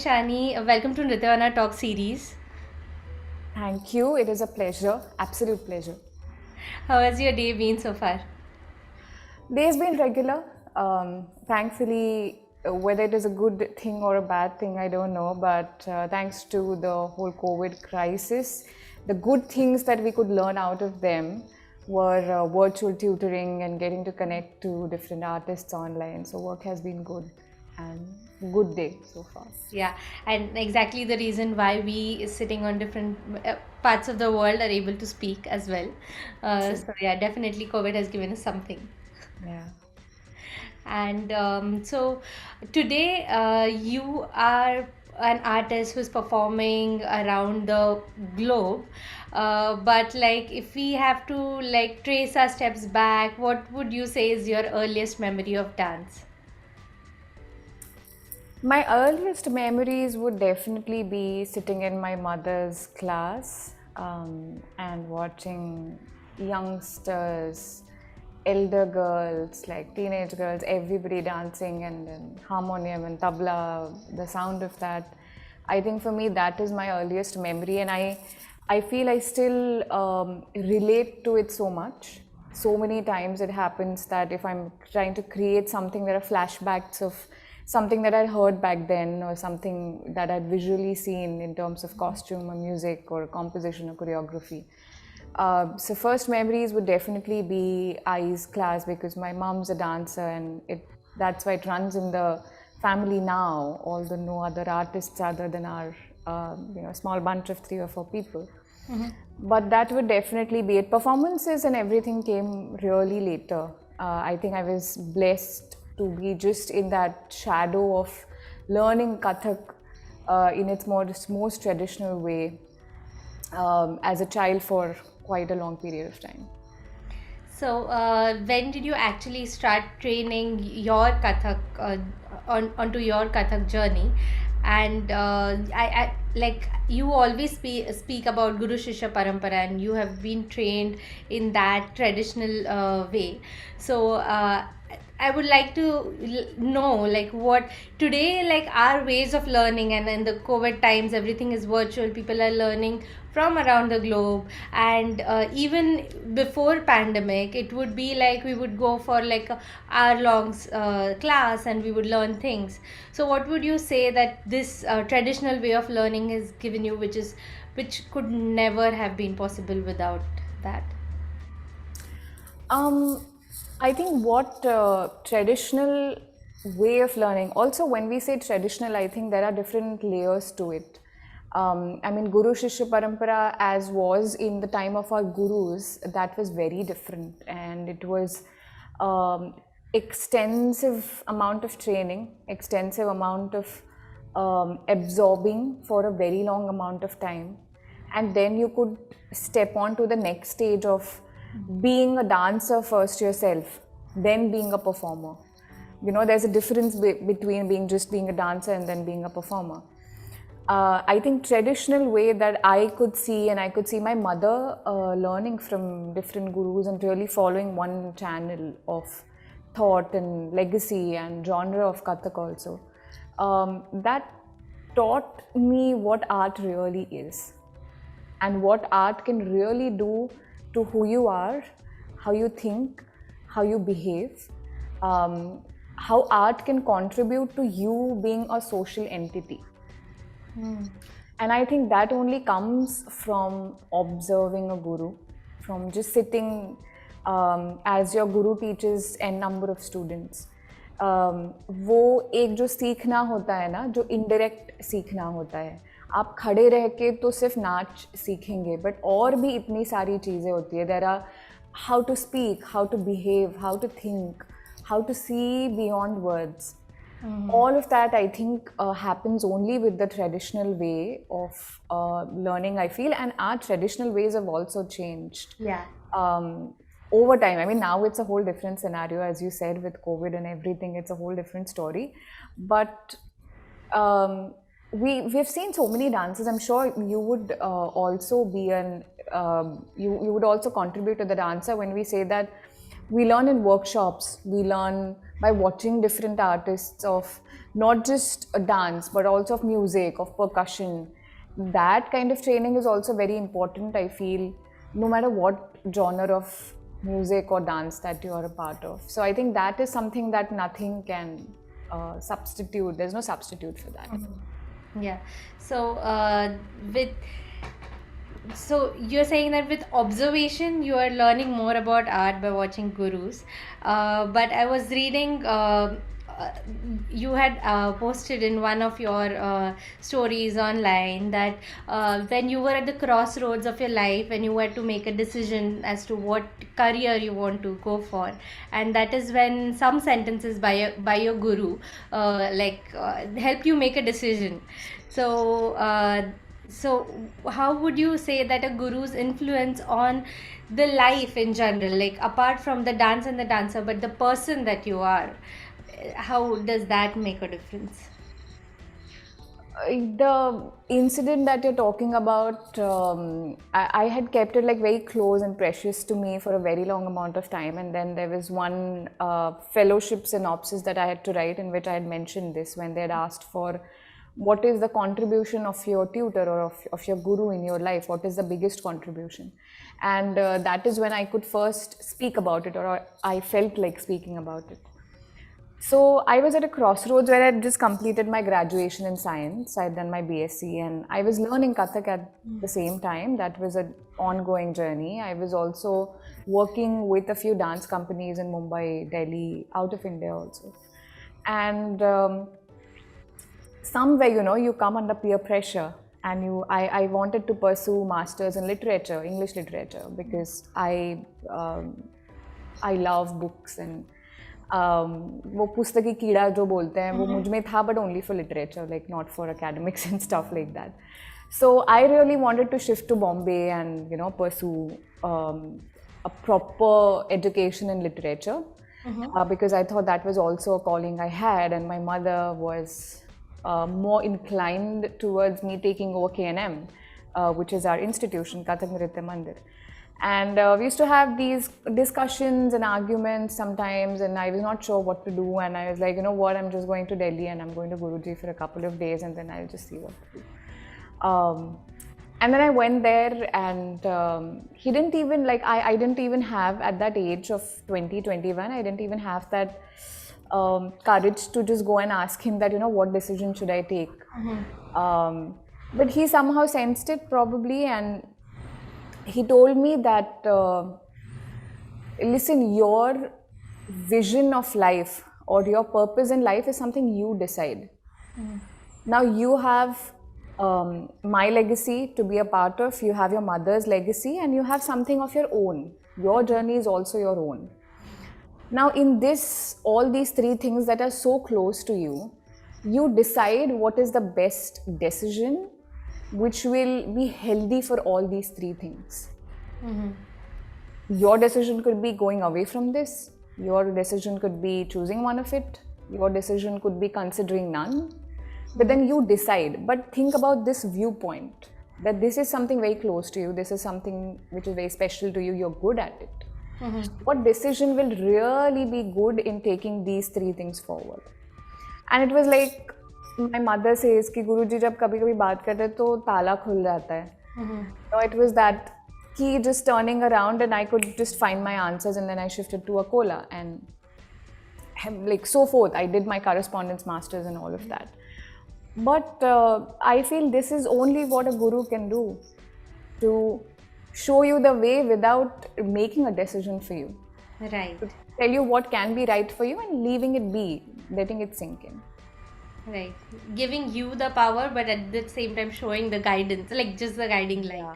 Shani. Welcome to Nrityavana Talk series. Thank you. It is a pleasure, absolute pleasure. How has your day been so far? Day's been regular. Thankfully, whether it is a good thing or a bad thing, I don't know. But thanks to the whole COVID crisis, the good things that we could learn out of them were virtual tutoring and getting to connect to different artists online. So work has been good and good day so far. Yeah, and exactly the reason why we sitting on different parts of the world are able to speak as well. True. So yeah, definitely COVID has given us something. Yeah. And so today you are an artist who's performing around the globe. But like if we have to like trace our steps back, what would you say is your earliest memory of dance? My earliest memories would definitely be sitting in my mother's class and watching youngsters, elder girls, like teenage girls, everybody dancing and then harmonium and tabla, the sound of that. I think for me that is my earliest memory, and I feel I still relate to it so much. So many times it happens that if I'm trying to create something, there are flashbacks of something that I'd heard back then or something that I'd visually seen in terms of costume or music or composition or choreography. So first memories would definitely be I's class, because my mom's a dancer and that's why it runs in the family now, although no other artists other than our small bunch of 3 or 4 people. But that would definitely be it. Performances and everything came really later. I think I was blessed to be just in that shadow of learning Kathak in its most traditional way as a child for quite a long period of time. So, when did you actually start training your Kathak onto your Kathak journey? And I like you always speak about Guru Shishya Parampara, and you have been trained in that traditional way. So, I would like to know like what today like our ways of learning, and in the COVID times everything is virtual. People are learning from around the globe, and even before pandemic it would be like we would go for like a hour long class and we would learn things. So what would you say that this traditional way of learning has given you, which could never have been possible without that? Um, I think what traditional way of learning, also when we say traditional, I think there are different layers to it. I mean, Guru Shishya Parampara, as was in the time of our gurus, that was very different, and it was um, extensive amount of training, extensive amount of absorbing for a very long amount of time, and then you could step on to the next stage of being a dancer first yourself, then being a performer. You know, there's a difference between being a dancer and then being a performer. I think traditional way that I could see, and I could see my mother learning from different gurus and really following one channel of thought and legacy and genre of Kathak also. That taught me what art really is and what art can really do to who you are, how you think, how you behave, how art can contribute to you being a social entity. And I think that only comes from observing a guru, from just sitting as your guru teaches n number of students. वो एक जो सीखना होता है ना, जो indirect सीखना होता है, आप खड़े रह के तो सिर्फ नाच सीखेंगे, बट और भी इतनी सारी चीज़ें होती है. There are how to speak, how to behave, how to think, how to see beyond words. All of that, I think, happens only with the traditional way of learning, I feel. And our traditional ways have also changed Yeah. over time. I mean, now it's a whole different scenario, as you said, with COVID and everything. It's a whole different story. But we've seen so many dances. I'm sure you would also be you would also contribute to the dancer when we say that we learn in workshops. We learn by watching different artists of not just a dance, but also of music, of percussion. That kind of training is also very important, I feel, no matter what genre of music or dance that you are a part of. So I think that is something that nothing can substitute. There's no substitute for that. Yeah. So, with so you're saying that with observation you are learning more about art by watching gurus, but I was reading, uh, you had posted in one of your stories online that when you were at the crossroads of your life, when you had to make a decision as to what career you want to go for, and that is when some sentences by your guru help you make a decision. So so, how would you say that a guru's influence on the life in general, like apart from the dance and the dancer, but the person that you are, how does that make a difference? The incident that you're talking about, I had kept it like very close and precious to me for a very long amount of time. And then there was one fellowship synopsis that I had to write in which I had mentioned this when they had asked for what is the contribution of your tutor or of your guru in your life, what is the biggest contribution. And that is when I could first speak about it, or I felt like speaking about it. So I was at a crossroads where I had just completed my graduation in science. I had done my BSc and I was learning Kathak at the same time. That was an ongoing journey. I was also working with a few dance companies in Mumbai, Delhi, out of India also. And somewhere, you come under peer pressure, and I wanted to pursue masters in literature, English literature, because I love books and वो पुस्तकी कीड़ा जो बोलते हैं वो मुझ में था, but only for literature, like not for academics and stuff like that. So I really wanted to shift to Bombay and pursue a proper education in literature, because I thought that was also a calling I had, and my mother was more inclined towards me taking over KNM, which is our institution, Kathak Nritya Mandir. And we used to have these discussions and arguments sometimes, and I was not sure what to do. And I was like, you know what, I'm just going to Delhi and I'm going to Guruji for a couple of days, and then I'll just see what to do. And then I went there, and he didn't even, like, I didn't even have, at that age of 20, 21, I didn't even have that courage to just go and ask him that, what decision should I take? But he somehow sensed it probably, and he told me that, listen, your vision of life or your purpose in life is something you decide. Now you have my legacy to be a part of, you have your mother's legacy, and you have something of your own. Your journey is also your own. Now in this, all these three things that are so close to you, you decide what is the best decision which will be healthy for all these three things. Your decision could be going away from this, your decision could be choosing one of it, your decision could be considering none, but then you decide. But think about this viewpoint, that this is something very close to you, this is something which is very special to you, you're good at it. What decision will really be good in taking these three things forward? And it was like, my mother says कि गुरुजी जब कभी कभी बात करते हैं तो ताला खुल जाता है. So it was that key just turning around, and I could just find my answers, and then I shifted to Akola and like so forth. I did my correspondence masters and all of that. But I feel this is only what a guru can do, to show you the way without making a decision for you. Right. To tell you what can be right for you and leaving it be, letting it sink in. Right. Giving you the power, but at the same time showing the guidance, like just the guiding light. Yeah.